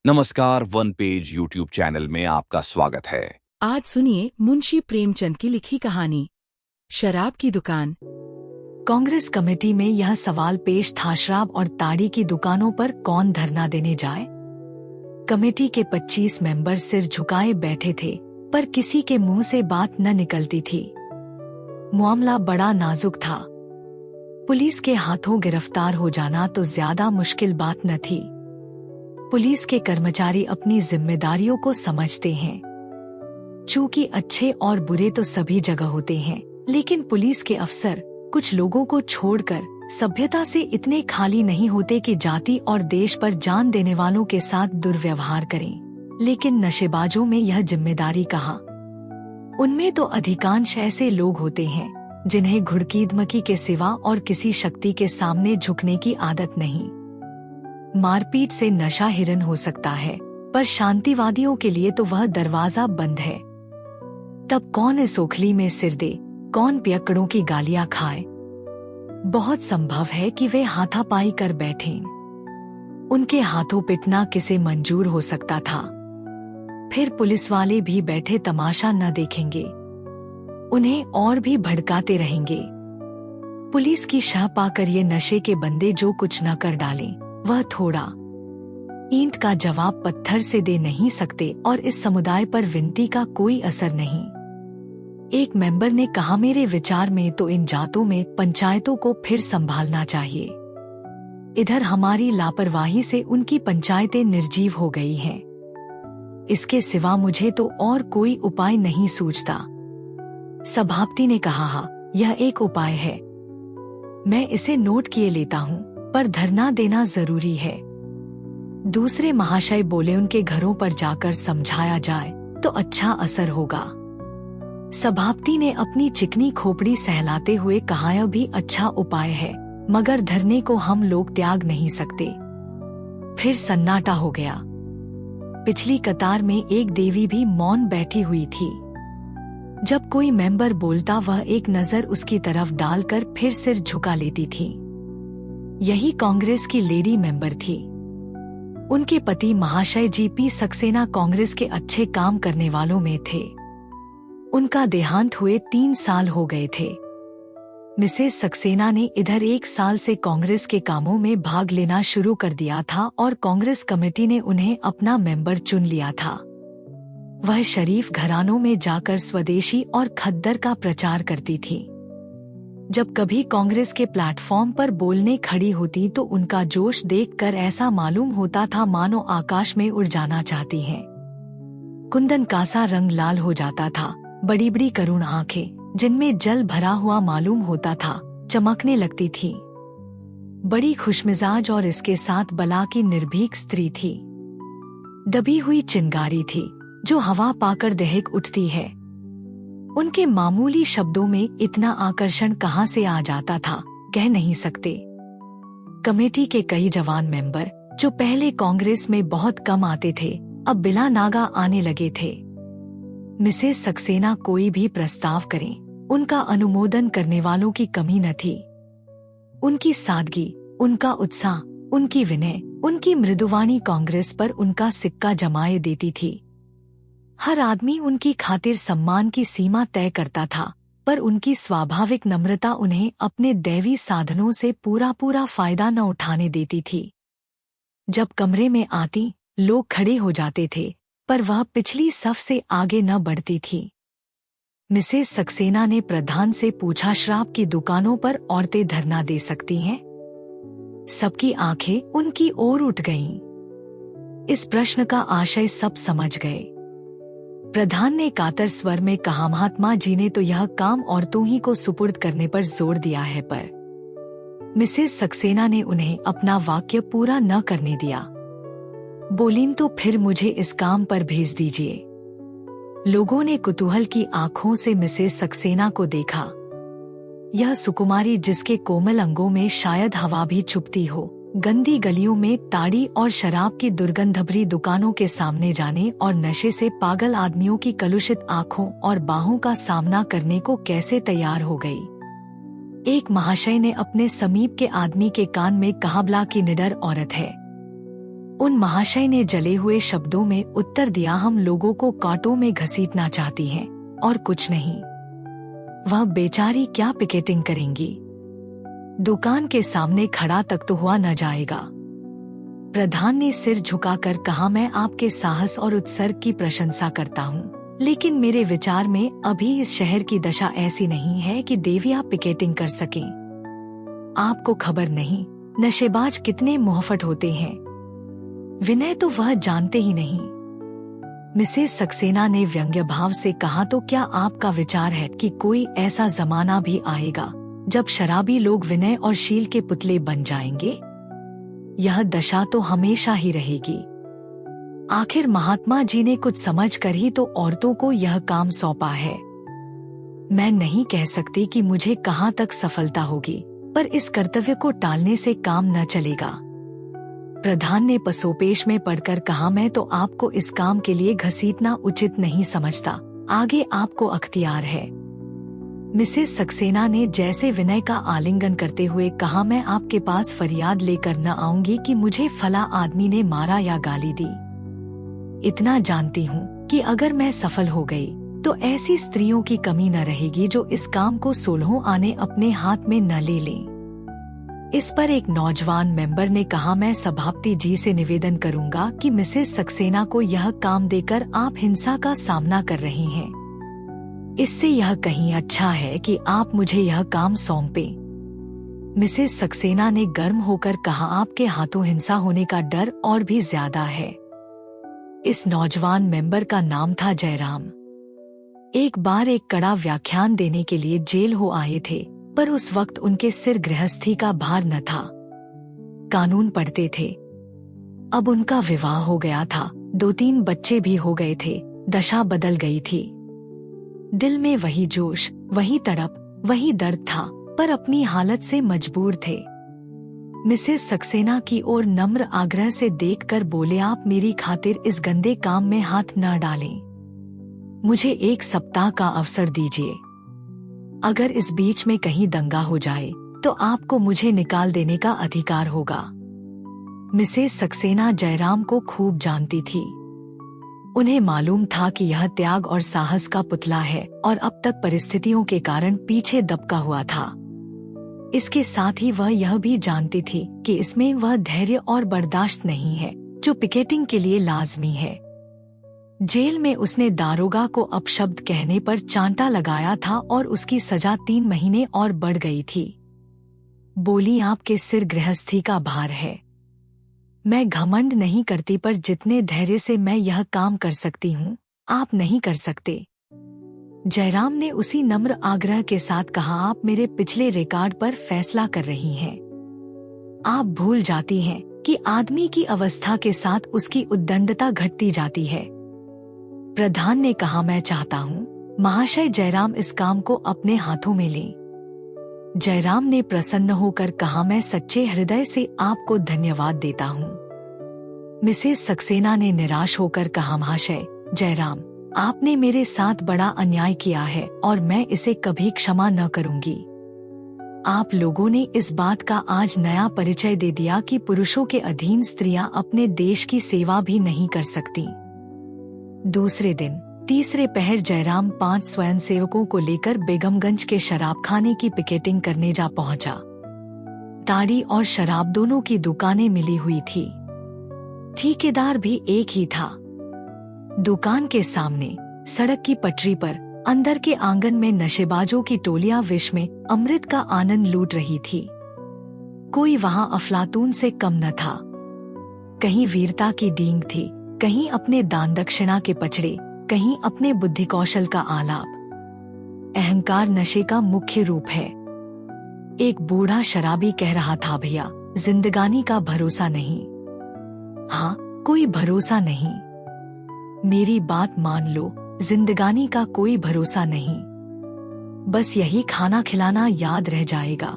नमस्कार, one page YouTube channel में आपका स्वागत है। आज सुनिए मुंशी प्रेमचंद की लिखी कहानी शराब की दुकान। कांग्रेस कमेटी में यह सवाल पेश था, शराब और ताड़ी की दुकानों पर कौन धरना देने जाए। कमेटी के 25 मेंबर सिर झुकाए बैठे थे, पर किसी के मुंह से बात न निकलती थी। मामला बड़ा नाजुक था। पुलिस के हाथों गिरफ्तार हो जाना तो ज्यादा मुश्किल बात न थी। पुलिस के कर्मचारी अपनी जिम्मेदारियों को समझते हैं। चूंकि अच्छे और बुरे तो सभी जगह होते हैं, लेकिन पुलिस के अफसर कुछ लोगों को छोड़कर सभ्यता से इतने खाली नहीं होते कि जाति और देश पर जान देने वालों के साथ दुर्व्यवहार करें। लेकिन नशेबाजों में यह जिम्मेदारी कहाँ। उनमें तो अधिकांश ऐसे लोग होते हैं जिन्हें घुड़कीदमकी के सिवा और किसी शक्ति के सामने झुकने की आदत नहीं। मारपीट से नशा हिरन हो सकता है, पर शांतिवादियों के लिए तो वह दरवाजा बंद है। तब कौन इस ओखली में सिर दे, कौन पियक्कड़ों की गालियां खाए। बहुत संभव है कि वे हाथापाई कर बैठें। उनके हाथों पिटना किसे मंजूर हो सकता था। फिर पुलिस वाले भी बैठे तमाशा न देखेंगे, उन्हें और भी भड़काते रहेंगे। पुलिस की शाह पाकर ये नशे के बंदे जो कुछ न कर डालें, वह थोड़ा ईंट का जवाब पत्थर से दे नहीं सकते, और इस समुदाय पर विनती का कोई असर नहीं। एक मेंबर ने कहा, मेरे विचार में तो इन जातों में पंचायतों को फिर संभालना चाहिए। इधर हमारी लापरवाही से उनकी पंचायतें निर्जीव हो गई हैं। इसके सिवा मुझे तो और कोई उपाय नहीं सूझता। सभापति ने कहा, हाँ, यह एक उपाय है, मैं इसे नोट किए लेता हूँ, पर धरना देना जरूरी है। दूसरे महाशय बोले, उनके घरों पर जाकर समझाया जाए तो अच्छा असर होगा। सभापति ने अपनी चिकनी खोपड़ी सहलाते हुए कहा, यह भी अच्छा उपाय है, मगर धरने को हम लोग त्याग नहीं सकते। फिर सन्नाटा हो गया। पिछली कतार में एक देवी भी मौन बैठी हुई थी। जब कोई मेंबर बोलता, वह एक नजर उसकी तरफ डालकर फिर सिर झुका लेती थी। यही कांग्रेस की लेडी मेंबर थी। उनके पति महाशय जीपी सक्सेना कांग्रेस के अच्छे काम करने वालों में थे। उनका देहांत हुए 3 साल हो गए थे। मिसेस सक्सेना ने इधर 1 साल से कांग्रेस के कामों में भाग लेना शुरू कर दिया था, और कांग्रेस कमेटी ने उन्हें अपना मेंबर चुन लिया था। वह शरीफ घरानों में जाकर स्वदेशी और खद्दर का प्रचार करती थी। जब कभी कांग्रेस के प्लेटफॉर्म पर बोलने खड़ी होती तो उनका जोश देखकर ऐसा मालूम होता था मानो आकाश में उड़ जाना चाहती हैं। कुंदन का सा रंग लाल हो जाता था। बड़ी बड़ी करुण आंखें, जिनमें जल भरा हुआ मालूम होता था, चमकने लगती थी। बड़ी खुशमिजाज और इसके साथ बला की निर्भीक स्त्री थी। दबी हुई चिंगारी थी जो हवा पाकर दहक उठती है। उनके मामूली शब्दों में इतना आकर्षण कहाँ से आ जाता था, कह नहीं सकते। कमेटी के कई जवान मेंबर जो पहले कांग्रेस में बहुत कम आते थे, अब बिला नागा आने लगे थे। मिसेस सक्सेना कोई भी प्रस्ताव करें, उनका अनुमोदन करने वालों की कमी न थी। उनकी सादगी, उनका उत्साह, उनकी विनय, उनकी मृदुवाणी कांग्रेस पर उनका सिक्का जमाए देती थी। हर आदमी उनकी खातिर सम्मान की सीमा तय करता था, पर उनकी स्वाभाविक नम्रता उन्हें अपने दैवी साधनों से पूरा फायदा न उठाने देती थी। जब कमरे में आती, लोग खड़े हो जाते थे, पर वह पिछली सफ से आगे न बढ़ती थी। मिसेस सक्सेना ने प्रधान से पूछा, शराब की दुकानों पर औरतें धरना दे सकती हैं? सबकी आंखें उनकी ओर उठ गईं। इस प्रश्न का आशय सब समझ गए। प्रधान ने कातर स्वर में कहा, महात्मा जी ने तो यह काम औरतों ही को सुपुर्द करने पर जोर दिया है, पर मिसेस सक्सेना ने उन्हें अपना वाक्य पूरा न करने दिया। बोलीं, तो फिर मुझे इस काम पर भेज दीजिए। लोगों ने कुतूहल की आंखों से मिसेस सक्सेना को देखा। यह सुकुमारी, जिसके कोमल अंगों में शायद हवा भी छुपती हो, गंदी गलियों में ताड़ी और शराब की दुर्गंध भरी दुकानों के सामने जाने और नशे से पागल आदमियों की कलुषित आंखों और बाहों का सामना करने को कैसे तैयार हो गई। एक महाशय ने अपने समीप के आदमी के कान में कहा, बला की निडर औरत है। उन महाशय ने जले हुए शब्दों में उत्तर दिया, हम लोगों को कांटों में घसीटना चाहती हैं और कुछ नहीं। वह बेचारी क्या पिकेटिंग करेंगी? दुकान के सामने खड़ा तक तो हुआ न जाएगा। प्रधान ने सिर झुकाकर कहा, मैं आपके साहस और उत्सर्ग की प्रशंसा करता हूँ, लेकिन मेरे विचार में अभी इस शहर की दशा ऐसी नहीं है कि देवियां पिकेटिंग कर सकें। आपको खबर नहीं नशेबाज कितने मुहफट होते हैं। विनय तो वह जानते ही नहीं। मिसेस सक्सेना ने व्यंग्य भाव से कहा, तो क्या आपका विचार है कि कोई ऐसा जमाना भी आएगा जब शराबी लोग विनय और शील के पुतले बन जाएंगे? यह दशा तो हमेशा ही रहेगी। आखिर महात्मा जी ने कुछ समझ कर ही तो औरतों को यह काम सौंपा है। मैं नहीं कह सकती कि मुझे कहाँ तक सफलता होगी, पर इस कर्तव्य को टालने से काम न चलेगा। प्रधान ने पसोपेश में पढ़कर कहा, मैं तो आपको इस काम के लिए घसीटना उचित नहीं समझता, आगे आपको अख्तियार है। मिसेस सक्सेना ने जैसे विनय का आलिंगन करते हुए कहा, मैं आपके पास फरियाद लेकर न आऊंगी कि मुझे फला आदमी ने मारा या गाली दी। इतना जानती हूँ कि अगर मैं सफल हो गई तो ऐसी स्त्रियों की कमी न रहेगी जो इस काम को 16 आने अपने हाथ में न ले लें। इस पर एक नौजवान मेंबर ने कहा, मैं सभापति जी से निवेदन करूंगा कि मिसेस सक्सेना को यह काम देकर आप हिंसा का सामना कर रही हैं। इससे यह कहीं अच्छा है कि आप मुझे यह काम सौंपें। मिसेस सक्सेना ने गर्म होकर कहा, आपके हाथों हिंसा होने का डर और भी ज्यादा है। इस नौजवान मेंबर का नाम था जयराम। एक बार एक कड़ा व्याख्यान देने के लिए जेल हो आए थे, पर उस वक्त उनके सिर गृहस्थी का भार न था। कानून पढ़ते थे। अब उनका विवाह हो गया था, 2-3 बच्चे भी हो गए थे, दशा बदल गई थी। दिल में वही जोश, वही तड़प, वही दर्द था, पर अपनी हालत से मजबूर थे। मिसेस सक्सेना की ओर नम्र आग्रह से देखकर बोले, आप मेरी खातिर इस गंदे काम में हाथ न डालें। मुझे 1 सप्ताह का अवसर दीजिए। अगर इस बीच में कहीं दंगा हो जाए तो आपको मुझे निकाल देने का अधिकार होगा। मिसेस सक्सेना जयराम को खूब जानती थी। उन्हें मालूम था कि यह त्याग और साहस का पुतला है और अब तक परिस्थितियों के कारण पीछे दबका हुआ था। इसके साथ ही वह यह भी जानती थी कि इसमें वह धैर्य और बर्दाश्त नहीं है जो पिकेटिंग के लिए लाजमी है। जेल में उसने दारोगा को अपशब्द कहने पर चांटा लगाया था और उसकी सजा 3 महीने और बढ़ गई थी। बोली, आपके सिर गृहस्थी का भार है। मैं घमंड नहीं करती, पर जितने धैर्य से मैं यह काम कर सकती हूँ आप नहीं कर सकते। जयराम ने उसी नम्र आग्रह के साथ कहा, आप मेरे पिछले रिकॉर्ड पर फैसला कर रही हैं। आप भूल जाती हैं कि आदमी की अवस्था के साथ उसकी उद्दंडता घटती जाती है। प्रधान ने कहा, मैं चाहता हूँ महाशय जयराम इस काम को अपने हाथों में लें। जयराम ने प्रसन्न होकर कहा, मैं सच्चे हृदय से आपको धन्यवाद देता हूँ। मिसेस सक्सेना ने निराश होकर कहा, महाशय जयराम, आपने मेरे साथ बड़ा अन्याय किया है और मैं इसे कभी क्षमा न करूंगी। आप लोगों ने इस बात का आज नया परिचय दे दिया कि पुरुषों के अधीन स्त्रियां अपने देश की सेवा भी नहीं कर सकती। दूसरे दिन तीसरे पहर जयराम 5 स्वयंसेवकों को लेकर बेगमगंज के शराबखाने की पिकेटिंग करने जा पहुंचा। ताड़ी और शराब दोनों की दुकानें मिली हुई थी। ठेकेदार भी एक ही था। दुकान के सामने सड़क की पटरी पर अंदर के आंगन में नशेबाजों की टोलियां विष में अमृत का आनंद लूट रही थी। कोई वहां अफलातून से कम न था। कहीं वीरता की डींग थी, कहीं अपने दान दक्षिणा के पचड़े, कहीं अपने बुद्धि कौशल का आलाप। अहंकार नशे का मुख्य रूप है। एक बूढ़ा शराबी कह रहा था, भैया जिंदगानी का भरोसा नहीं। हाँ, कोई भरोसा नहीं। मेरी बात मान लो, जिंदगानी का कोई भरोसा नहीं। बस यही खाना खिलाना याद रह जाएगा।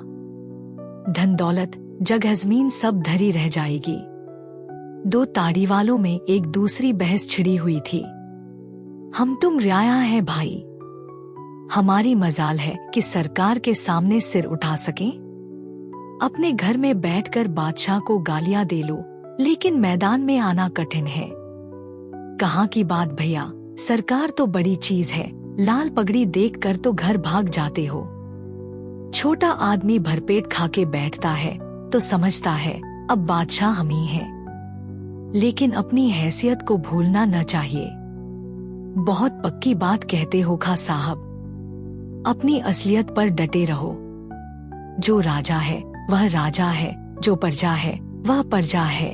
धन दौलत जगह जमीन सब धरी रह जाएगी। 2 ताड़ी वालों में एक दूसरी बहस छिड़ी हुई थी। हम तुम रियाया है भाई। हमारी मजाल है कि सरकार के सामने सिर उठा सकें। अपने घर में बैठकर बादशाह को गालियां दे लो लेकिन मैदान में आना कठिन है। कहाँ की बात भैया, सरकार तो बड़ी चीज है, लाल पगड़ी देखकर तो घर भाग जाते हो। छोटा आदमी भरपेट खा के बैठता है तो समझता है अब बादशाह हम ही हैं। लेकिन अपनी हैसियत को भूलना न चाहिए। बहुत पक्की बात कहते हो खा साहब, अपनी असलियत पर डटे रहो। जो राजा है वह राजा है, जो प्रजा है वह प्रजा है।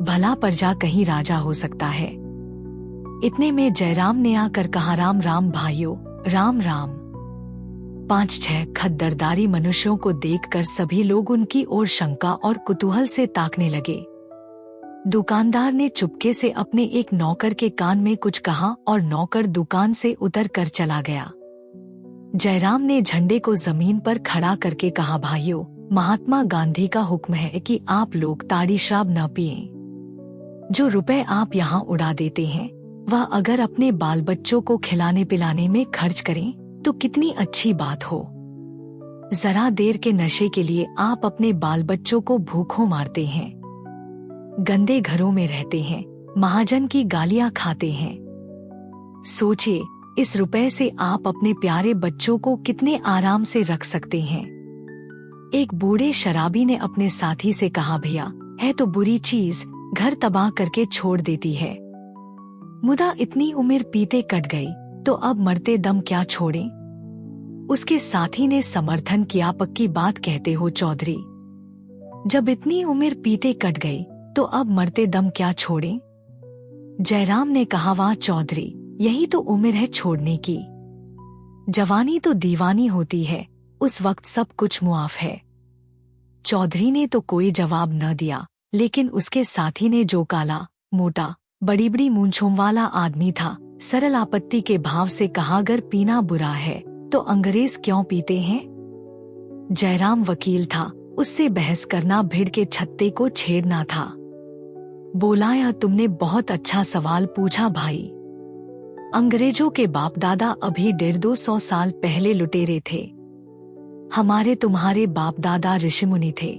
भला प्रजा कहीं राजा हो सकता है। इतने में जयराम ने आकर कहा, राम राम भाइयों, राम राम। 5-6 खद्दरदारी मनुष्यों को देखकर सभी लोग उनकी ओर शंका और कुतूहल से ताकने लगे। दुकानदार ने चुपके से अपने एक नौकर के कान में कुछ कहा और नौकर दुकान से उतर कर चला गया। जयराम ने झंडे को जमीन पर खड़ा करके कहा, भाइयों, महात्मा गांधी का हुक्म है कि आप लोग ताड़ी शराब न पिएं। जो रुपए आप यहाँ उड़ा देते हैं वह अगर अपने बाल बच्चों को खिलाने पिलाने में खर्च करें तो कितनी अच्छी बात हो। जरा देर के नशे के लिए आप अपने बाल बच्चों को भूखों मारते हैं, गंदे घरों में रहते हैं, महाजन की गालियां खाते हैं। सोचिए, इस रुपए से आप अपने प्यारे बच्चों को कितने आराम से रख सकते हैं। एक बूढ़े शराबी ने अपने साथी से कहा, भैया, है तो बुरी चीज, घर तबाह करके छोड़ देती है। मुदा इतनी उम्र पीते कट गई तो अब मरते दम क्या छोड़ें। उसके साथी ने समर्थन किया, पक्की बात कहते हो चौधरी, जब इतनी उम्र पीते कट गई तो अब मरते दम क्या छोड़ें। जयराम ने कहा, वाह चौधरी, यही तो उम्र है छोड़ने की। जवानी तो दीवानी होती है, उस वक्त सब कुछ मुआफ है। चौधरी ने तो कोई जवाब न दिया, लेकिन उसके साथी ने, जो काला मोटा बड़ी बड़ी मूंछों वाला आदमी था, सरल आपत्ति के भाव से कहा, अगर पीना बुरा है तो अंग्रेज क्यों पीते हैं। जयराम वकील था, उससे बहस करना भिड़ के छत्ते को छेड़ना था। बोला, यह तुमने बहुत अच्छा सवाल पूछा भाई। अंग्रेजों के बाप दादा अभी 150-200 साल पहले लुटेरे थे। हमारे तुम्हारे बाप दादा ऋषि मुनि थे।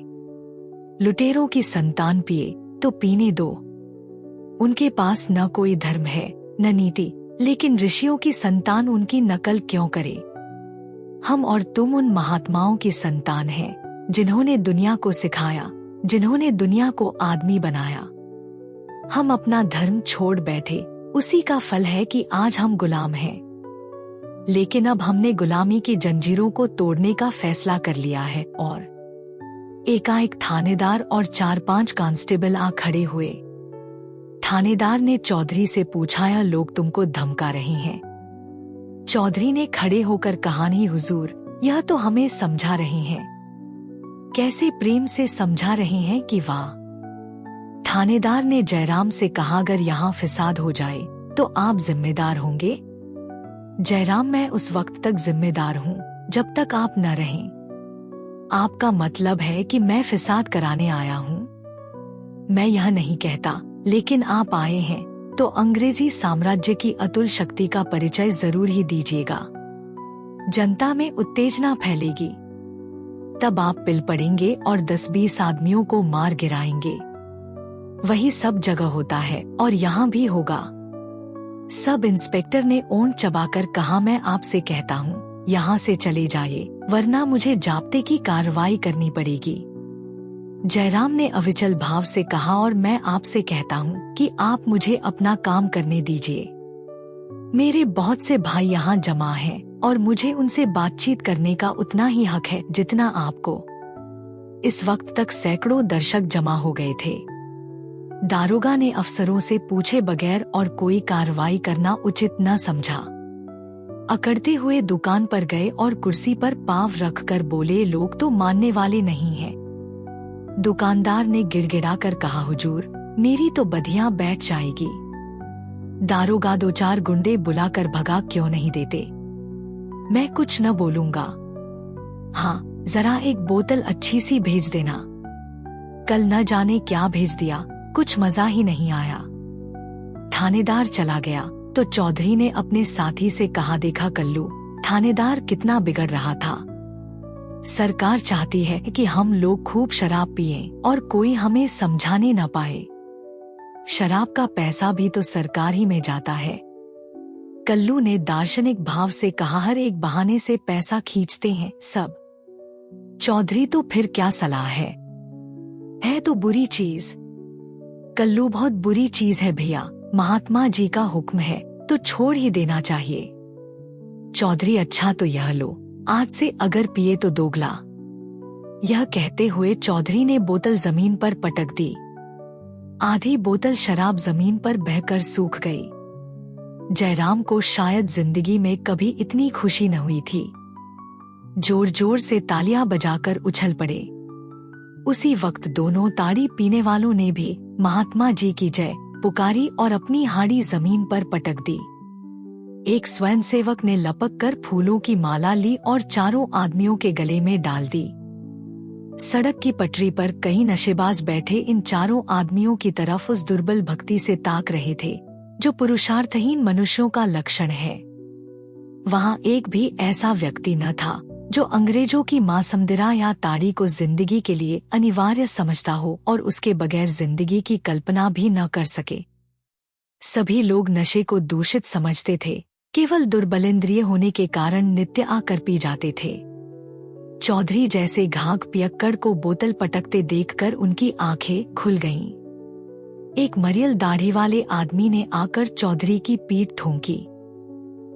लुटेरों की संतान पिए तो पीने दो। उनके पास न कोई धर्म है न नीति, लेकिन ऋषियों की संतान उनकी नकल क्यों करे। हम और तुम उन महात्माओं की संतान हैं जिन्होंने दुनिया को सिखाया, जिन्होंने दुनिया को आदमी बनाया। हम अपना धर्म छोड़ बैठे, उसी का फल है कि आज हम गुलाम हैं। लेकिन अब हमने गुलामी की जंजीरों को तोड़ने का फैसला कर लिया है। और एकाएक थानेदार और 4-5 कांस्टेबल आ खड़े हुए। थानेदार ने चौधरी से पूछा, यह लोग तुमको धमका रहे हैं। चौधरी ने खड़े होकर कहा, नहीं हुजूर, यह तो हमें समझा रहे हैं। कैसे प्रेम से समझा रहे हैं कि वाह। थानेदार ने जयराम से कहा, अगर यहाँ फिसाद हो जाए तो आप जिम्मेदार होंगे। जयराम, मैं उस वक्त तक जिम्मेदार हूँ जब तक आप न रहें। आपका मतलब है कि मैं फिसाद कराने आया हूँ। मैं यह नहीं कहता, लेकिन आप आए हैं तो अंग्रेजी साम्राज्य की अतुल शक्ति का परिचय जरूर ही दीजिएगा। जनता में उत्तेजना फैलेगी, तब आप पिल पड़ेंगे और 10-20 आदमियों को मार गिराएंगे। वही सब जगह होता है और यहाँ भी होगा। सब इंस्पेक्टर ने ओंठ चबाकर कहा, मैं आपसे कहता हूँ, यहाँ से चले जाइए, वरना मुझे जाब्ते की कार्रवाई करनी पड़ेगी। जयराम ने अविचल भाव से कहा, और मैं आपसे कहता हूँ कि आप मुझे अपना काम करने दीजिए। मेरे बहुत से भाई यहाँ जमा हैं और मुझे उनसे बातचीत करने का उतना ही हक है जितना आपको। इस वक्त तक सैकड़ों दर्शक जमा हो गए थे। दारोगा ने अफसरों से पूछे बगैर और कोई कार्रवाई करना उचित न समझा। अकड़ते हुए दुकान पर गए और कुर्सी पर पांव रखकर बोले, लोग तो मानने वाले नहीं हैं। दुकानदार ने गिड़गिड़ाकर कहा, हुजूर, मेरी तो बधिया बैठ जाएगी। दारोगा 2-4 गुंडे बुलाकर भगा क्यों नहीं देते। मैं कुछ न बोलूंगा। हाँ, जरा एक बोतल अच्छी सी भेज देना। कल न जाने क्या भेज दिया, कुछ मजा ही नहीं आया। थानेदार चला गया तो चौधरी ने अपने साथी से कहा, देखा कल्लू, थानेदार कितना बिगड़ रहा था। सरकार चाहती है कि हम लोग खूब शराब पिएं और कोई हमें समझाने न पाए। शराब का पैसा भी तो सरकार ही में जाता है। कल्लू ने दार्शनिक भाव से कहा, हर एक बहाने से पैसा खींचते हैं सब। चौधरी, तो फिर क्या सलाह है तो बुरी चीज। कल्लू, बहुत बुरी चीज है भैया, महात्मा जी का हुक्म है तो छोड़ ही देना चाहिए। चौधरी, अच्छा तो यह लो, आज से अगर पिए तो दोगला। यह कहते हुए चौधरी ने बोतल जमीन पर पटक दी। आधी बोतल शराब जमीन पर बहकर सूख गई। जयराम को शायद जिंदगी में कभी इतनी खुशी न हुई थी। जोर जोर से तालियां बजाकर उछल पड़े। उसी वक्त दोनों ताड़ी पीने वालों ने भी महात्मा जी की जय पुकारी और अपनी हाड़ी जमीन पर पटक दी। एक स्वयंसेवक ने लपक कर फूलों की माला ली और चारों आदमियों के गले में डाल दी। सड़क की पटरी पर कई नशेबाज बैठे इन चारों आदमियों की तरफ उस दुर्बल भक्ति से ताक रहे थे जो पुरुषार्थहीन मनुष्यों का लक्षण है। वहां एक भी ऐसा व्यक्ति न था जो अंग्रेजों की मासमदिरा या ताड़ी को जिंदगी के लिए अनिवार्य समझता हो और उसके बगैर जिंदगी की कल्पना भी न कर सके। सभी लोग नशे को दूषित समझते थे, केवल दुर्बलेंद्रिय होने के कारण नित्य आकर पी जाते थे। चौधरी जैसे घाघ पियक्कड़ को बोतल पटकते देखकर उनकी आंखें खुल गईं। एक मरियल दाढ़ी वाले आदमी ने आकर चौधरी की पीठ ठोंकी।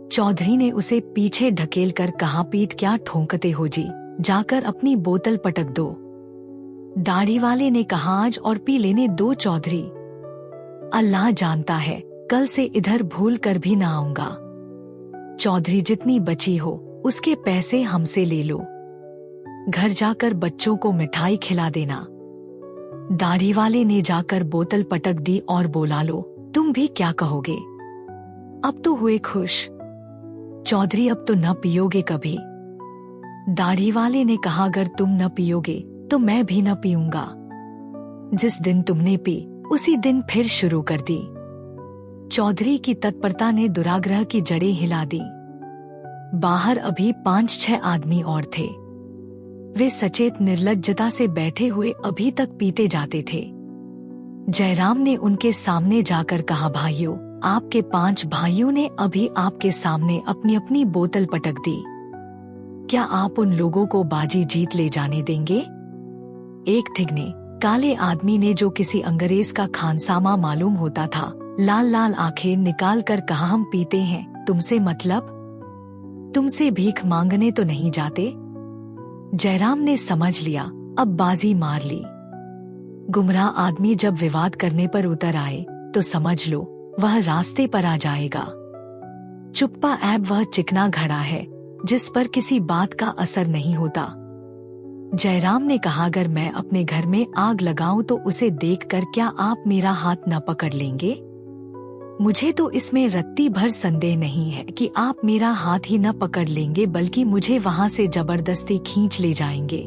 चौधरी ने उसे पीछे ढकेलकर कहा, पीठ क्या ठोंकते हो जी, जाकर अपनी बोतल पटक दो। दाढ़ी वाले ने कहा, आज और पी लेने दो चौधरी, अल्लाह जानता है कल से इधर भूल कर भी ना आऊंगा। चौधरी, जितनी बची हो उसके पैसे हमसे ले लो, घर जाकर बच्चों को मिठाई खिला देना। दाढ़ी वाले ने जाकर बोतल पटक दी और बोला, लो तुम भी क्या कहोगे, अब तो हुए खुश। चौधरी, अब तो न पियोगे कभी। दाढ़ी वाले ने कहा, अगर तुम न पियोगे तो मैं भी न पीऊंगा। जिस दिन तुमने पी उसी दिन फिर शुरू कर दी। चौधरी की तत्परता ने दुराग्रह की जड़ें हिला दी। बाहर अभी 5-6 आदमी और थे। वे सचेत निर्लज्जता से बैठे हुए अभी तक पीते जाते थे। जयराम ने उनके सामने जाकर कहा, भाइयों, आपके 5 भाइयों ने अभी आपके सामने अपनी अपनी बोतल पटक दी। क्या आप उन लोगों को बाजी जीत ले जाने देंगे? एक थिगने काले आदमी ने, जो किसी अंग्रेज का खानसामा मालूम होता था, लाल लाल आंखें निकाल कर कहा, हम पीते हैं, तुमसे मतलब? तुमसे भीख मांगने तो नहीं जाते? जयराम ने समझ लिया, अब बाजी मार ली। गुमराह आदमी जब विवाद करने पर उतर आए तो समझ लो वह रास्ते पर आ जाएगा। चुप्पा ऐब वह चिकना घड़ा है जिस पर किसी बात का असर नहीं होता। जयराम ने कहा, अगर मैं अपने घर में आग लगाऊं तो उसे देखकर क्या आप मेरा हाथ न पकड़ लेंगे? मुझे तो इसमें रत्ती भर संदेह नहीं है कि आप मेरा हाथ ही न पकड़ लेंगे, बल्कि मुझे वहां से जबरदस्ती खींच ले जाएंगे।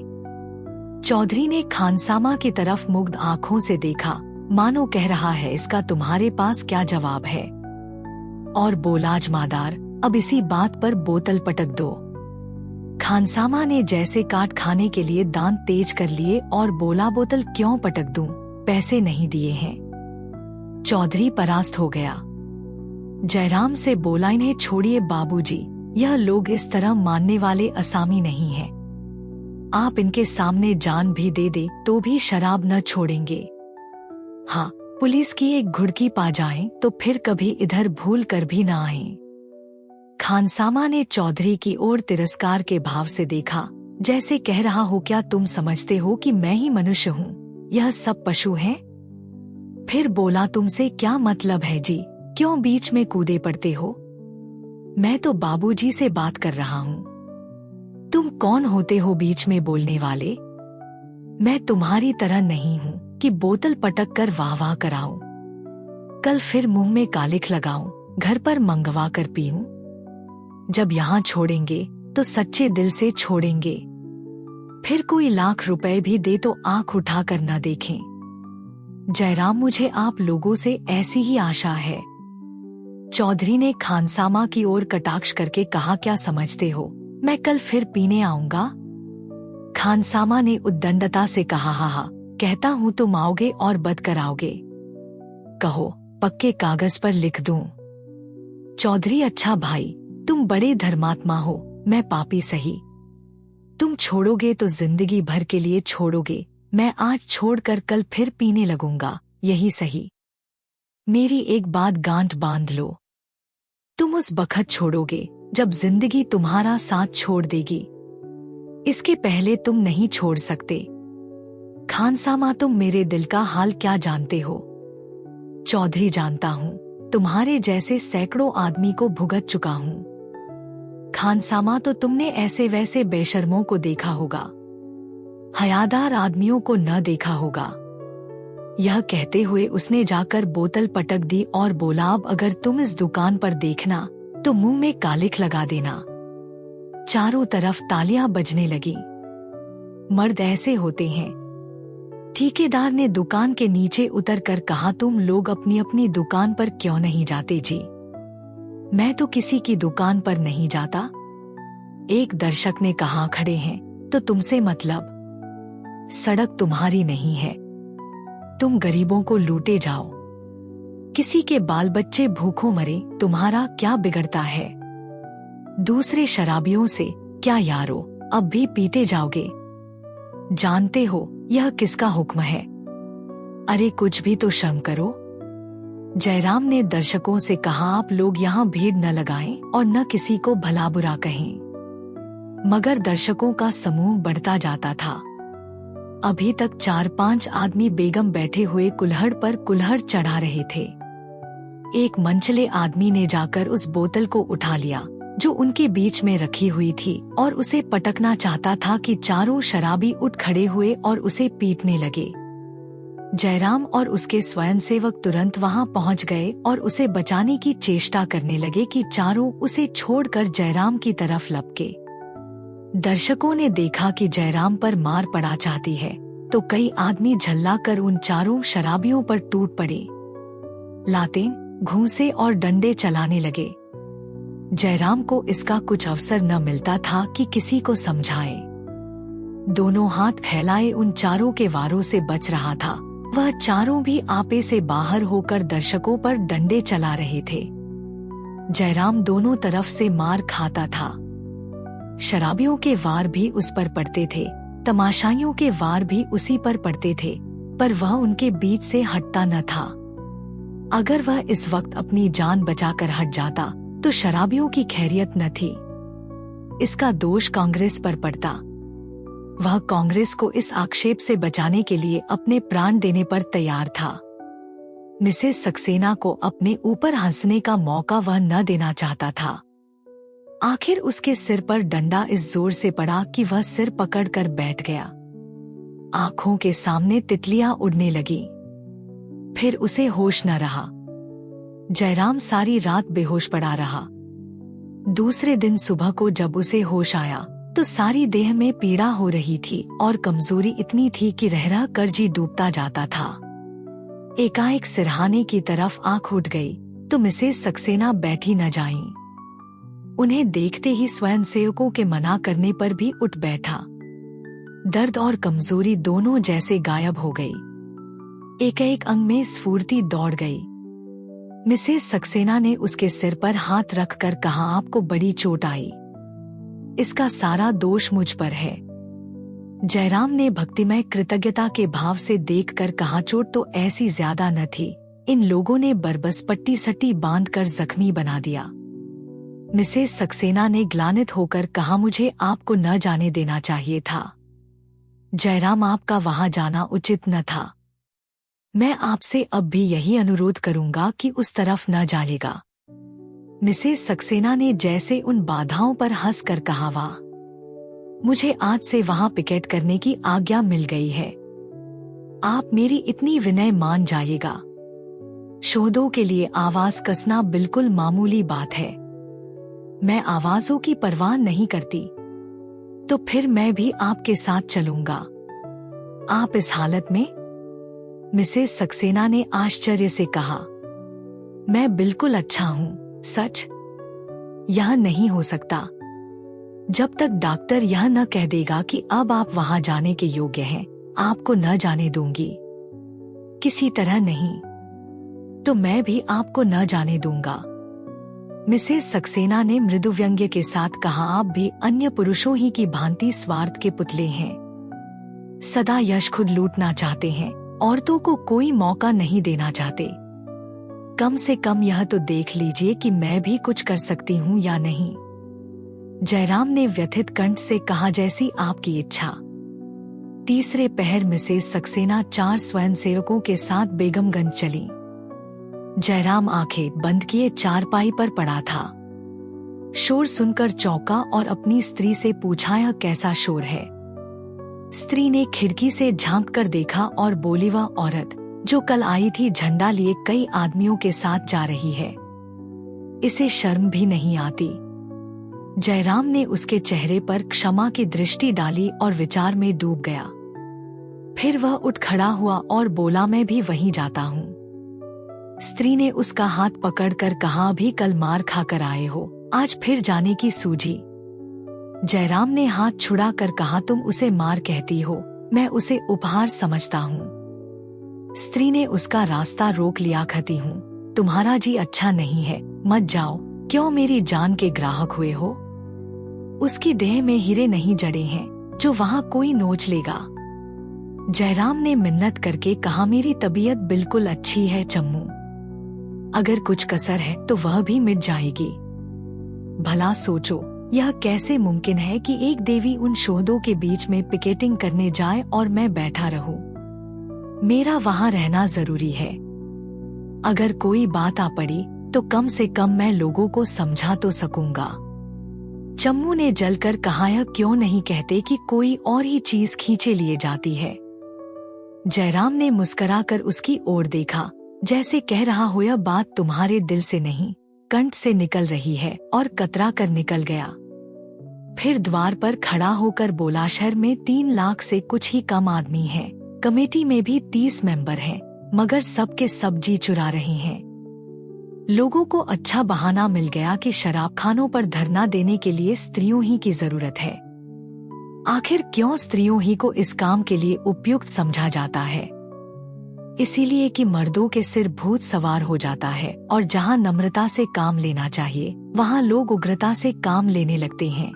चौधरी ने खानसामा की तरफ मुग्ध आंखों से देखा, मानो कह रहा है, इसका तुम्हारे पास क्या जवाब है? और बोला, जमादार, अब इसी बात पर बोतल पटक दो। खानसामा ने जैसे काट खाने के लिए दांत तेज कर लिए और बोला, बोतल क्यों पटक दूं? पैसे नहीं दिए हैं। चौधरी परास्त हो गया। जयराम से बोला, इन्हें छोड़िए बाबूजी, यह लोग इस तरह मानने वाले असामी नहीं हैं। आप इनके सामने जान भी दे दे तो भी शराब न छोड़ेंगे। हाँ, पुलिस की एक घुड़की पा जाएं तो फिर कभी इधर भूल कर भी न आएं। खानसामा ने चौधरी की ओर तिरस्कार के भाव से देखा, जैसे कह रहा हो, क्या तुम समझते हो कि मैं ही मनुष्य हूँ, यह सब पशु हैं? फिर बोला, तुमसे क्या मतलब है जी, क्यों बीच में कूदे पड़ते हो? मैं तो बाबूजी से बात कर रहा हूँ। तुम कौन होते हो बीच में बोलने वाले? मैं तुम्हारी तरह नहीं हूँ कि बोतल पटक कर वाह वाह कराऊं। कल फिर मुंह में कालिख लगाऊं, घर पर मंगवा कर पीऊं। जब यहाँ छोड़ेंगे तो सच्चे दिल से छोड़ेंगे। फिर कोई लाख रुपए भी दे तो आंख उठाकर न देखें। जयराम, मुझे आप लोगों से ऐसी ही आशा है। चौधरी ने खानसामा की ओर कटाक्ष करके कहा, क्या समझते हो मैं कल फिर पीने आऊंगा? खानसामा ने उद्दंडता से कहा, हा, कहता हूं तुम आओगे और बद कराओगे। कहो, पक्के कागज पर लिख दूं। चौधरी, अच्छा भाई, तुम बड़े धर्मात्मा हो, मैं पापी सही। तुम छोड़ोगे तो जिंदगी भर के लिए छोड़ोगे, मैं आज छोड़कर कल फिर पीने लगूंगा, यही सही। मेरी एक बात गांठ बांध लो, तुम उस बखत छोड़ोगे जब जिंदगी तुम्हारा साथ छोड़ देगी। इसके पहले तुम नहीं छोड़ सकते। खानसामा, तुम मेरे दिल का हाल क्या जानते हो? चौधरी, जानता हूं, तुम्हारे जैसे सैकड़ों आदमी को भुगत चुका हूं। खानसामा, तो तुमने ऐसे वैसे बेशर्मों को देखा होगा, हयादार आदमियों को न देखा होगा। यह कहते हुए उसने जाकर बोतल पटक दी और बोला, अब अगर तुम इस दुकान पर देखना तो मुंह में कालिख लगा देना। चारों तरफ तालियां बजने लगी। मर्द ऐसे होते हैं। ठेकेदार ने दुकान के नीचे उतरकर कहा, तुम लोग अपनी अपनी दुकान पर क्यों नहीं जाते जी? मैं तो किसी की दुकान पर नहीं जाता। एक दर्शक ने कहा, खड़े हैं तो तुमसे मतलब? सड़क तुम्हारी नहीं है, तुम गरीबों को लूटे जाओ। किसी के बाल बच्चे भूखों मरे, तुम्हारा क्या बिगड़ता है? दूसरे शराबियों से, क्या यारो, अब भी पीते जाओगे? जानते हो यह किसका हुक्म है? अरे कुछ भी तो शर्म करो। जयराम ने दर्शकों से कहा, आप लोग यहाँ भीड़ न लगाएं और न किसी को भला बुरा कहें। मगर दर्शकों का समूह बढ़ता जाता था। अभी तक 4-5 आदमी बेगम बैठे हुए कुल्हड़ पर कुल्हड़ चढ़ा रहे थे। एक मंचले आदमी ने जाकर उस बोतल को उठा लिया जो उनके बीच में रखी हुई थी और उसे पटकना चाहता था कि चारों शराबी उठ खड़े हुए और उसे पीटने लगे। जयराम और उसके स्वयंसेवक तुरंत वहां पहुंच गए और उसे बचाने की चेष्टा करने लगे कि चारों उसे छोड़कर जयराम की तरफ लपके। दर्शकों ने देखा कि जयराम पर मार पड़ा चाहती है तो कई आदमी झल्लाकर उन चारों शराबियों पर टूट पड़े। लातें, घूंसे और डंडे चलाने लगे। जयराम को इसका कुछ अवसर न मिलता था कि किसी को समझाए। दोनों हाथ फैलाए उन चारों के वारों से बच रहा था। वह चारों भी आपे से बाहर होकर दर्शकों पर डंडे चला रहे थे। जयराम दोनों तरफ से मार खाता था। शराबियों के वार भी उस पर पड़ते थे, तमाशाइयों के वार भी उसी पर पड़ते थे, पर वह उनके बीच से हटता न था। अगर वह इस वक्त अपनी जान बचाकर हट जाता तो शराबियों की खैरियत न थी। इसका दोष कांग्रेस पर पड़ता। वह कांग्रेस को इस आक्षेप से बचाने के लिए अपने प्राण देने पर तैयार था। मिसेस सक्सेना को अपने ऊपर हंसने का मौका वह न देना चाहता था। आखिर उसके सिर पर डंडा इस जोर से पड़ा कि वह सिर पकड़कर बैठ गया। आंखों के सामने तितलियां उड़ने लगी। फिर उसे होश न रहा। जयराम सारी रात बेहोश पड़ा रहा। दूसरे दिन सुबह को जब उसे होश आया तो सारी देह में पीड़ा हो रही थी और कमजोरी इतनी थी कि रह रह कर जी डूबता जाता था। एकाएक सिरहाने की तरफ आंख उठ गई तो मिसेस सक्सेना बैठी न जाईं। उन्हें देखते ही स्वयंसेवकों के मना करने पर भी उठ बैठा। दर्द और कमजोरी दोनों जैसे गायब हो गई। एक एक अंग में स्फूर्ति दौड़ गई। मिसेस सक्सेना ने उसके सिर पर हाथ रखकर कहा, आपको बड़ी चोट आई, इसका सारा दोष मुझ पर है। जयराम ने भक्तिमय कृतज्ञता के भाव से देखकर कहा, चोट तो ऐसी ज्यादा न थी, इन लोगों ने बरबस पट्टी सट्टी बांधकर जख्मी बना दिया। मिसेस सक्सेना ने ग्लानित होकर कहा, मुझे आपको न जाने देना चाहिए था। जयराम, आपका वहां जाना उचित न था। मैं आपसे अब भी यही अनुरोध करूंगा कि उस तरफ न जाइएगा। मिसेस सक्सेना ने जैसे उन बाधाओं पर हंसकर कहा, वाह, मुझे आज से वहां पिकेट करने की आज्ञा मिल गई है। आप मेरी इतनी विनय मान जाइएगा। शोधों के लिए आवाज कसना बिल्कुल मामूली बात है। मैं आवाजों की परवाह नहीं करती। तो फिर मैं भी आपके साथ चलूंगा। आप इस हालत में? मिसेस सक्सेना ने आश्चर्य से कहा, मैं बिल्कुल अच्छा हूँ, सच? यह नहीं हो सकता। जब तक डॉक्टर यह न कह देगा कि अब आप वहां जाने के योग्य हैं, आपको न जाने दूंगी। किसी तरह नहीं, तो मैं भी आपको न जाने दूंगा। मिसेस सक्सेना ने मृदु व्यंग्य के साथ कहा, आप भी अन्य पुरुषों ही की भांति स्वार्थ के पुतले हैं। सदा यश खुद लूटना चाहते हैं, औरतों को कोई मौका नहीं देना चाहते। कम से कम यह तो देख लीजिए कि मैं भी कुछ कर सकती हूँ या नहीं। जयराम ने व्यथित कंठ से कहा, जैसी आपकी इच्छा। तीसरे पहर मिसेस सक्सेना 4 स्वयंसेवकों के साथ बेगमगंज चली। जयराम आंखें बंद किए चारपाई पर पड़ा था। शोर सुनकर चौंका और अपनी स्त्री से पूछा, यह कैसा शोर है? स्त्री ने खिड़की से झांक कर देखा और बोली, वह औरत जो कल आई थी झंडा लिए कई आदमियों के साथ जा रही है। इसे शर्म भी नहीं आती। जयराम ने उसके चेहरे पर क्षमा की दृष्टि डाली और विचार में डूब गया। फिर वह उठ खड़ा हुआ और बोला, मैं भी वहीं जाता हूँ। स्त्री ने उसका हाथ पकड़कर कहा, अभी कल मार खाकर आए हो, आज फिर जाने की सूझी। जयराम ने हाथ छुड़ा कर कहा, तुम उसे मार कहती हो, मैं उसे उपहार समझता हूँ। स्त्री ने उसका रास्ता रोक लिया, कहती हूँ तुम्हारा जी अच्छा नहीं है, मत जाओ, क्यों मेरी जान के ग्राहक हुए हो? उसकी देह में हीरे नहीं जड़े हैं जो वहाँ कोई नोच लेगा। जयराम ने मिन्नत करके कहा, मेरी तबीयत बिल्कुल अच्छी है चम्मू, अगर कुछ कसर है तो वह भी मिट जाएगी। भला सोचो, यह कैसे मुमकिन है कि एक देवी उन शोहदों के बीच में पिकेटिंग करने जाए और मैं बैठा रहूं? मेरा वहां रहना जरूरी है। अगर कोई बात आ पड़ी तो कम से कम मैं लोगों को समझा तो सकूंगा। चम्मू ने जलकर कहा, यह क्यों नहीं कहते कि कोई और ही चीज खींचे लिए जाती है? जयराम ने मुस्कुराकर उसकी ओर देखा, जैसे कह रहा हो, यह बात तुम्हारे दिल से नहीं कंठ से निकल रही है, और कतरा कर निकल गया। फिर द्वार पर खड़ा होकर बोला, शहर में 3 लाख से कुछ ही कम आदमी हैं, कमेटी में भी 30 मेंबर हैं, मगर सबके सब जी चुरा रहे हैं। लोगों को अच्छा बहाना मिल गया कि शराबखानों पर धरना देने के लिए स्त्रियों ही की जरूरत है। आखिर क्यों स्त्रियों ही को इस काम के लिए उपयुक्त समझा जाता है? इसीलिए कि मर्दों के सिर भूत सवार हो जाता है, और जहां नम्रता से काम लेना चाहिए वहां लोग उग्रता से काम लेने लगते हैं।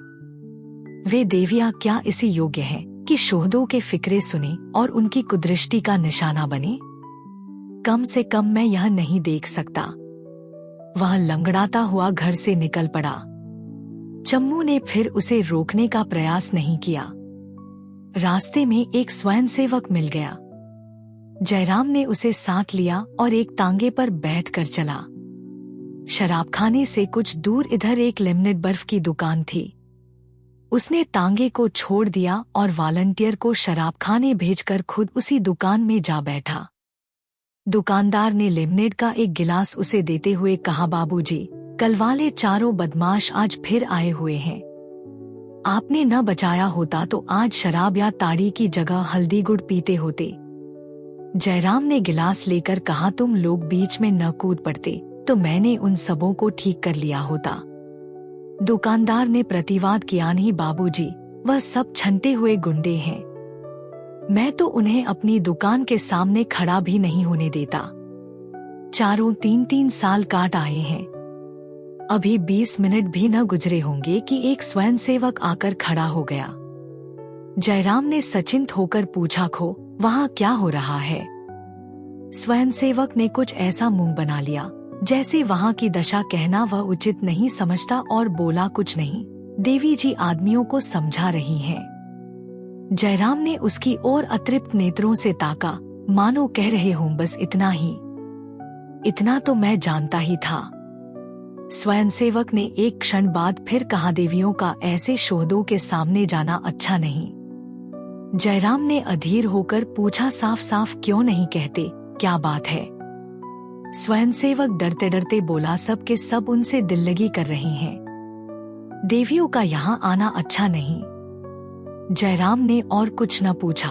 वे देवियां क्या इसी योग्य हैं कि शोहदों के फिक्रे सुने और उनकी कुदृष्टि का निशाना बने? कम से कम मैं यह नहीं देख सकता। वह लंगड़ाता हुआ घर से निकल पड़ा। चम्मू ने फिर उसे रोकने का प्रयास नहीं किया। रास्ते में एक स्वयंसेवक मिल गया। जयराम ने उसे साथ लिया और एक तांगे पर बैठकर चला। शराबखाने से कुछ दूर इधर एक लेमनेट बर्फ की दुकान थी। उसने तांगे को छोड़ दिया और वॉलंटियर को शराबखाने भेजकर खुद उसी दुकान में जा बैठा। दुकानदार ने लेमनेड का एक गिलास उसे देते हुए कहा, बाबूजी, कल वाले 4 बदमाश आज फिर आए हुए हैं। आपने न बचाया होता तो आज शराब या ताड़ी की जगह हल्दी गुड़ पीते होते। जयराम ने गिलास लेकर कहा, तुम लोग बीच में न कूद पड़ते तो मैंने उन सबों को ठीक कर लिया होता। दुकानदार ने प्रतिवाद किया, नहीं बाबूजी, वह सब छंटे हुए गुंडे हैं। मैं तो उन्हें अपनी दुकान के सामने खड़ा भी नहीं होने देता। चारों 3-3 साल काट आए हैं। अभी 20 मिनट भी न गुजरे होंगे कि एक स्वयंसेवक आकर खड़ा हो गया। जयराम ने सचिंत होकर पूछा, खो, वहां क्या हो रहा है? स्वयंसेवक ने कुछ ऐसा मुंह बना लिया जैसे वहां की दशा कहना वह उचित नहीं समझता और बोला, कुछ नहीं, देवी जी आदमियों को समझा रही हैं। जयराम ने उसकी ओर अतृप्त नेत्रों से ताका, मानो कह रहे हों, बस इतना ही। इतना तो मैं जानता ही था। स्वयंसेवक ने एक क्षण बाद फिर कहा, देवियों का ऐसे शोहदों के सामने जाना अच्छा नहीं। जयराम ने अधीर होकर पूछा, साफ साफ क्यों नहीं कहते, क्या बात है? स्वयंसेवक डरते डरते बोला, सब के सब उनसे दिल लगी कर रहे हैं। देवियों का यहाँ आना अच्छा नहीं। जयराम ने और कुछ न पूछा।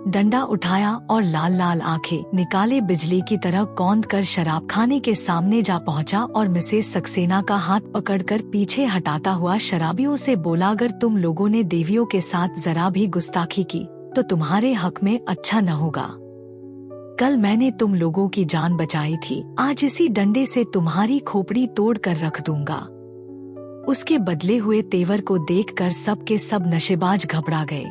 डंडा उठाया और लाल लाल आंखें निकाले बिजली की तरह कौंध कर शराब खाने के सामने जा पहुंचा और मिसेस सक्सेना का हाथ पकड़कर पीछे हटाता हुआ शराबियों से बोला, अगर तुम लोगों ने देवियों के साथ जरा भी गुस्ताखी की तो तुम्हारे हक में अच्छा न होगा। कल मैंने तुम लोगों की जान बचाई थी, आज इसी डंडे से तुम्हारी खोपड़ी तोड़ कर रख दूंगा। उसके बदले हुए तेवर को देखकर सब के सब नशेबाज घबरा गए।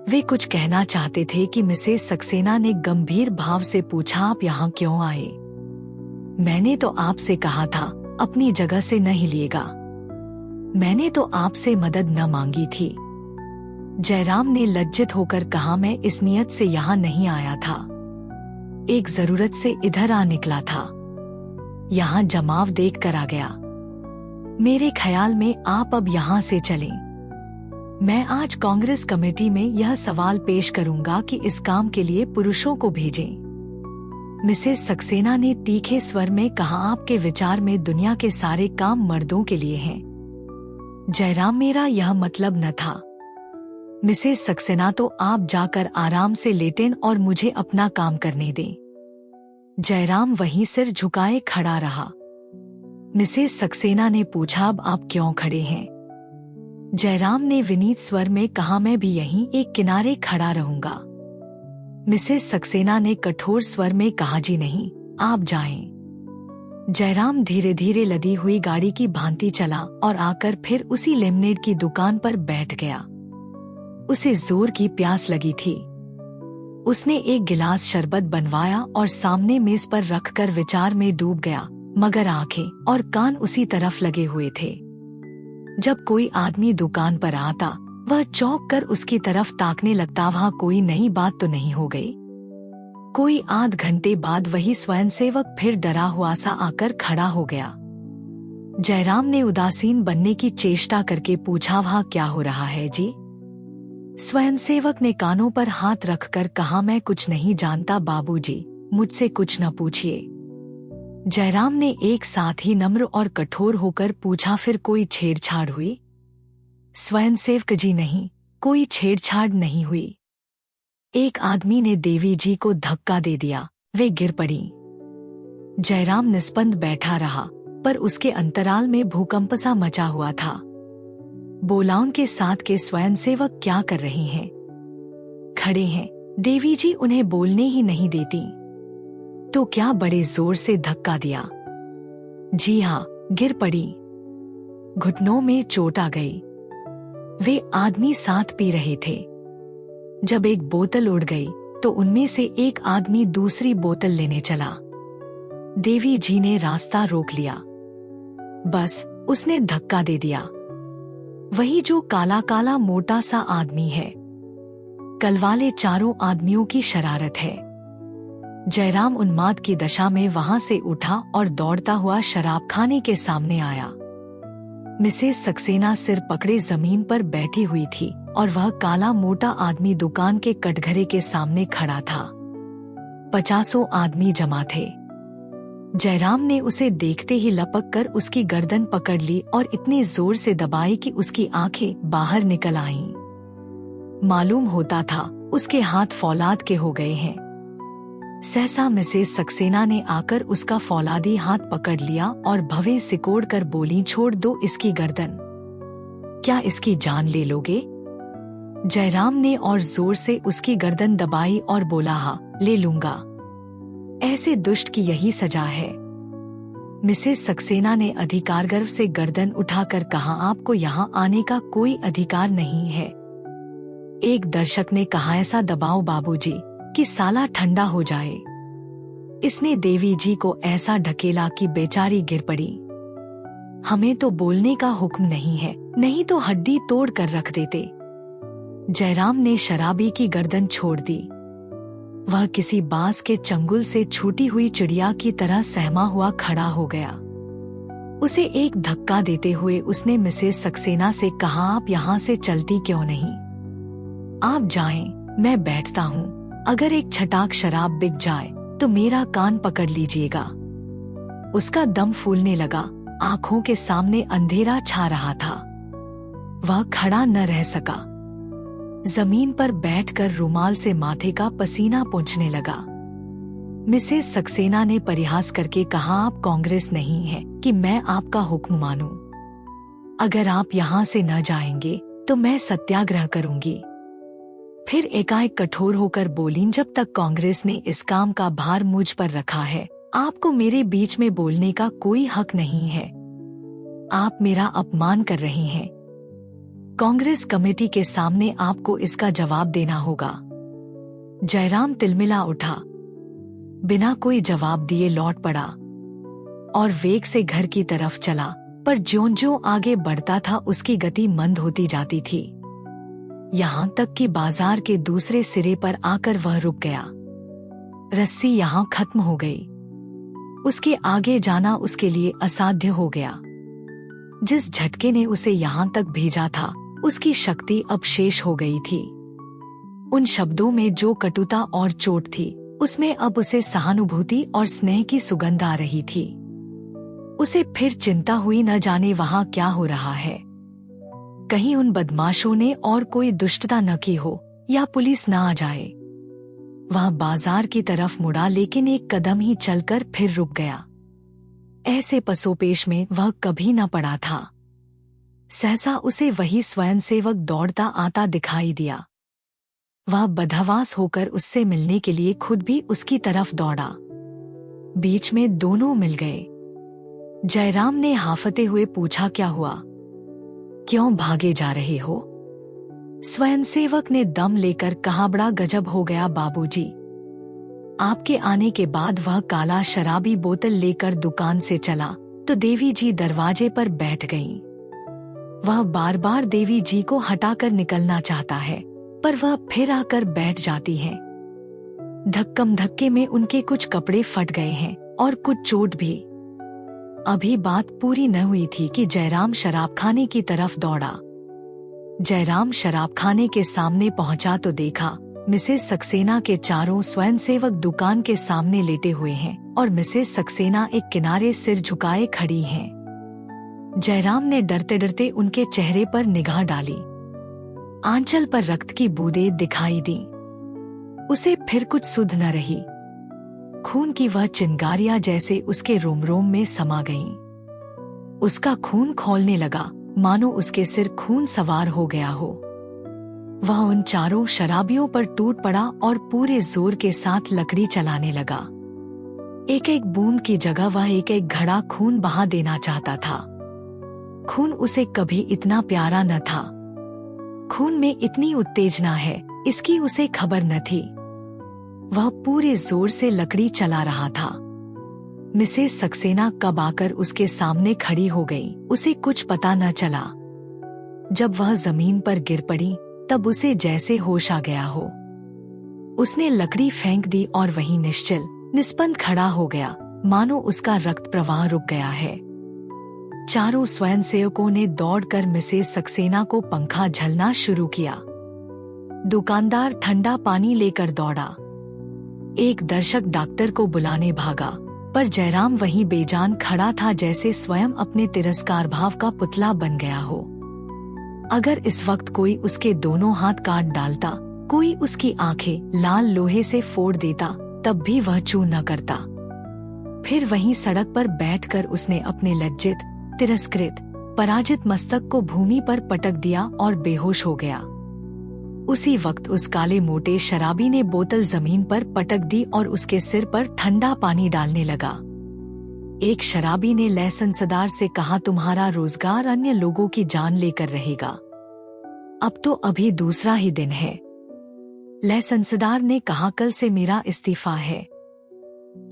वे कुछ कहना चाहते थे कि मिसेस सक्सेना ने गंभीर भाव से पूछा, आप यहाँ क्यों आए? मैंने तो आपसे कहा था अपनी जगह से न हिलिएगा। मैंने तो आपसे मदद न मांगी थी। जयराम ने लज्जित होकर कहा, मैं इस नियत से यहाँ नहीं आया था, एक जरूरत से इधर आ निकला था। यहाँ जमाव देख कर आ गया। मेरे ख्याल में आप अब यहाँ से चलें। मैं आज कांग्रेस कमेटी में यह सवाल पेश करूंगा कि इस काम के लिए पुरुषों को भेजें। मिसेस सक्सेना ने तीखे स्वर में कहा, आपके विचार में दुनिया के सारे काम मर्दों के लिए हैं। जयराम, मेरा यह मतलब न था। मिसेस सक्सेना, तो आप जाकर आराम से लेटें और मुझे अपना काम करने दें। जयराम वहीं सिर झुकाए खड़ा रहा। मिसेस सक्सेना ने पूछा, अब आप क्यों खड़े हैं? जयराम ने विनीत स्वर में कहा, मैं भी यहीं एक किनारे खड़ा रहूंगा। मिसेस सक्सेना ने कठोर स्वर में कहा, जी नहीं, आप जाएं। जयराम धीरे धीरे लदी हुई गाड़ी की भांति चला और आकर फिर उसी लेमनेड की दुकान पर बैठ गया। उसे जोर की प्यास लगी थी। उसने एक गिलास शरबत बनवाया और सामने मेज पर रखकर विचार में डूब गया, मगर आंखें और कान उसी तरफ लगे हुए थे। जब कोई आदमी दुकान पर आता वह चौंक कर उसकी तरफ ताकने लगता, वहाँ कोई नई बात तो नहीं हो गई। कोई आध घंटे बाद वही स्वयंसेवक फिर डरा हुआ सा आकर खड़ा हो गया। जयराम ने उदासीन बनने की चेष्टा करके पूछा, वहाँ क्या हो रहा है जी? स्वयंसेवक ने कानों पर हाथ रखकर कहा, मैं कुछ नहीं जानता बाबूजी, मुझसे कुछ न पूछिए। जयराम ने एक साथ ही नम्र और कठोर होकर पूछा, फिर कोई छेड़छाड़ हुई? स्वयंसेवक जी, नहीं, कोई छेड़छाड़ नहीं हुई। एक आदमी ने देवी जी को धक्का दे दिया, वे गिर पड़ी। जयराम निस्पंद बैठा रहा, पर उसके अंतराल में भूकंप सा मचा हुआ था। बोलाउन के साथ के स्वयंसेवक क्या कर रहे हैं? खड़े हैं। देवी जी उन्हें बोलने ही नहीं देती। तो क्या बड़े जोर से धक्का दिया? जी हाँ, गिर पड़ी, घुटनों में चोट आ गई। वे आदमी साथ पी रहे थे। जब एक बोतल उड़ गई तो उनमें से एक आदमी दूसरी बोतल लेने चला। देवी जी ने रास्ता रोक लिया। बस उसने धक्का दे दिया। वही जो काला काला मोटा सा आदमी है। कल वाले चारों आदमियों की शरारत है। जयराम उन्माद की दशा में वहां से उठा और दौड़ता हुआ शराब खाने के सामने आया। मिसेस सक्सेना सिर पकड़े जमीन पर बैठी हुई थी और वह काला मोटा आदमी दुकान के कटघरे के सामने खड़ा था। 50 आदमी जमा थे। जयराम ने उसे देखते ही लपक कर उसकी गर्दन पकड़ ली और इतने जोर से दबाई कि उसकी आंखें बाहर निकल आईं। मालूम होता था उसके हाथ फौलाद के हो गए हैं। सहसा मिसेस सक्सेना ने आकर उसका फौलादी हाथ पकड़ लिया और भवें सिकोड़ कर बोली, छोड़ दो इसकी गर्दन। क्या इसकी जान ले लोगे? जयराम ने और जोर से उसकी गर्दन दबाई और बोला, हाँ, ले लूंगा। ऐसे दुष्ट की यही सजा है। मिसेस सक्सेना ने अधिकारगर्व से गर्दन उठाकर कहा, आपको यहाँ आने का कोई अधिकार नहीं है। एक दर्शक ने कहा, ऐसा दबाओ बाबूजी कि साला ठंडा हो जाए। इसने देवी जी को ऐसा ढकेला कि बेचारी गिर पड़ी। हमें तो बोलने का हुक्म नहीं है, नहीं तो हड्डी तोड़ कर रख देते। जयराम ने शराबी की गर्दन छोड़ दी। वह किसी बांस के चंगुल से छूटी हुई चिड़िया की तरह सहमा हुआ खड़ा हो गया। उसे एक धक्का देते हुए उसने मिसेस सक्सेना से कहा, आप यहाँ से चलती क्यों नहीं? आप जाएं, मैं बैठता हूँ। अगर एक छटाक शराब बिक जाए तो मेरा कान पकड़ लीजिएगा। उसका दम फूलने लगा, आंखों के सामने अंधेरा छा रहा था। वह खड़ा न रह सका। जमीन पर बैठकर रुमाल से माथे का पसीना पोंछने लगा। मिसेस सक्सेना ने परिहास करके कहा, आप कांग्रेस नहीं है कि मैं आपका हुक्म मानूं। अगर आप यहाँ से न जाएंगे तो मैं सत्याग्रह करूंगी। फिर एकाएक कठोर होकर बोली, जब तक कांग्रेस ने इस काम का भार मुझ पर रखा है, आपको मेरे बीच में बोलने का कोई हक नहीं है। आप मेरा अपमान कर रहे हैं। कांग्रेस कमेटी के सामने आपको इसका जवाब देना होगा। जयराम तिलमिला उठा, बिना कोई जवाब दिए लौट पड़ा और वेग से घर की तरफ चला, पर ज्यों-ज्यों आगे बढ़ता था उसकी गति मंद होती जाती थी। यहाँ तक कि बाजार के दूसरे सिरे पर आकर वह रुक गया। रस्सी यहाँ खत्म हो गई। उसके आगे जाना उसके लिए असाध्य हो गया। जिस झटके ने उसे यहाँ तक भेजा था, उसकी शक्ति अब शेष हो गई थी। उन शब्दों में जो कटुता और चोट थी, उसमें अब उसे सहानुभूति और स्नेह की सुगंध आ रही थी। उसे फिर चिंता हुई, न जाने वहां क्या हो रहा है। कहीं उन बदमाशों ने और कोई दुष्टता न की हो या पुलिस न आ जाए। वह बाजार की तरफ मुड़ा, लेकिन एक कदम ही चलकर फिर रुक गया। ऐसे पसोपेश में वह कभी न पड़ा था। सहसा उसे वही स्वयंसेवक दौड़ता आता दिखाई दिया। वह बदहवास होकर उससे मिलने के लिए खुद भी उसकी तरफ दौड़ा। बीच में दोनों मिल गए। जयराम ने हाफते हुए पूछा, क्या हुआ? क्यों भागे जा रहे हो? स्वयंसेवक ने दम लेकर कहा, बड़ा गजब हो गया बाबूजी। आपके आने के बाद वह काला शराबी बोतल लेकर दुकान से चला तो देवी जी दरवाजे पर बैठ गईं। वह बार बार देवी जी को हटाकर निकलना चाहता है, पर वह फिर आकर बैठ जाती हैं। धक्कम धक्के में उनके कुछ कपड़े फट गए हैं और कुछ चोट भी। अभी बात पूरी न हुई थी कि जयराम शराबखाने की तरफ दौड़ा। जयराम शराबखाने के सामने पहुंचा तो देखा मिसेस सक्सेना के चारों स्वयंसेवक दुकान के सामने लेटे हुए हैं और मिसेस सक्सेना एक किनारे सिर झुकाए खड़ी हैं। जयराम ने डरते डरते उनके चेहरे पर निगाह डाली। आंचल पर रक्त की बूंदें दिखाई दी। उसे फिर कुछ सुध न रही। खून की वह चिंगारियां जैसे उसके रोम रोम में समा गईं। उसका खून खौलने लगा, मानो उसके सिर खून सवार हो गया हो। वह उन चारों शराबियों पर टूट पड़ा और पूरे जोर के साथ लकड़ी चलाने लगा। एक एक बूंद की जगह वह एक एक घड़ा खून बहा देना चाहता था। खून उसे कभी इतना प्यारा न था। खून में इतनी उत्तेजना है, इसकी उसे खबर न थी। वह पूरे जोर से लकड़ी चला रहा था। मिसेस सक्सेना कब आकर उसके सामने खड़ी हो गई, उसे कुछ पता न चला। जब वह जमीन पर गिर पड़ी, तब उसे जैसे होश आ गया हो। उसने लकड़ी फेंक दी और वहीं निश्चल निस्पंद खड़ा हो गया, मानो उसका रक्त प्रवाह रुक गया है। चारों स्वयंसेवकों ने दौड़कर मिसेस सक्सेना को पंखा झलना शुरू किया। दुकानदार ठंडा पानी लेकर दौड़ा। एक दर्शक डॉक्टर को बुलाने भागा, पर जयराम वहीं बेजान खड़ा था, जैसे स्वयं अपने तिरस्कार भाव का पुतला बन गया हो। अगर इस वक्त कोई उसके दोनों हाथ काट डालता, कोई उसकी आंखें लाल लोहे से फोड़ देता, तब भी वह चूं न करता। फिर वहीं सड़क पर बैठकर उसने अपने लज्जित, तिरस्कृत, पराजित मस्तक को भूमि पर पटक दिया और बेहोश हो गया। उसी वक्त उस काले मोटे शराबी ने बोतल जमीन पर पटक दी और उसके सिर पर ठंडा पानी डालने लगा। एक शराबी ने लाइसेंसदार से कहा, तुम्हारा रोजगार अन्य लोगों की जान लेकर रहेगा। अब तो अभी दूसरा ही दिन है। लाइसेंसदार ने कहा, कल से मेरा इस्तीफा है।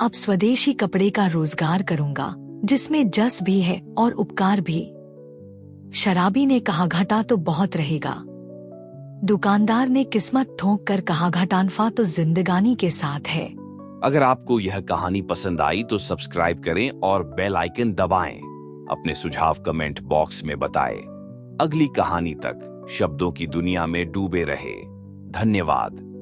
अब स्वदेशी कपड़े का रोजगार करूंगा, जिसमें जस भी है और उपकार भी। शराबी ने कहा, घाटा तो बहुत रहेगा। दुकानदार ने किस्मत ठोंक कर कहा, घाटानफा तो जिंदगानी के साथ है। अगर आपको यह कहानी पसंद आई तो सब्सक्राइब करें और बेल आइकन दबाएं। अपने सुझाव कमेंट बॉक्स में बताएं। अगली कहानी तक शब्दों की दुनिया में डूबे रहे। धन्यवाद।